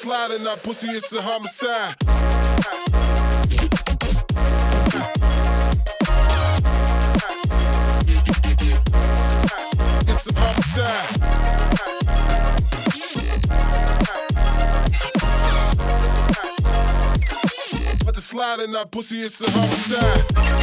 slide in that pussy, it's a homicide. It's a homicide. Slide in that pussy, it's a homicide.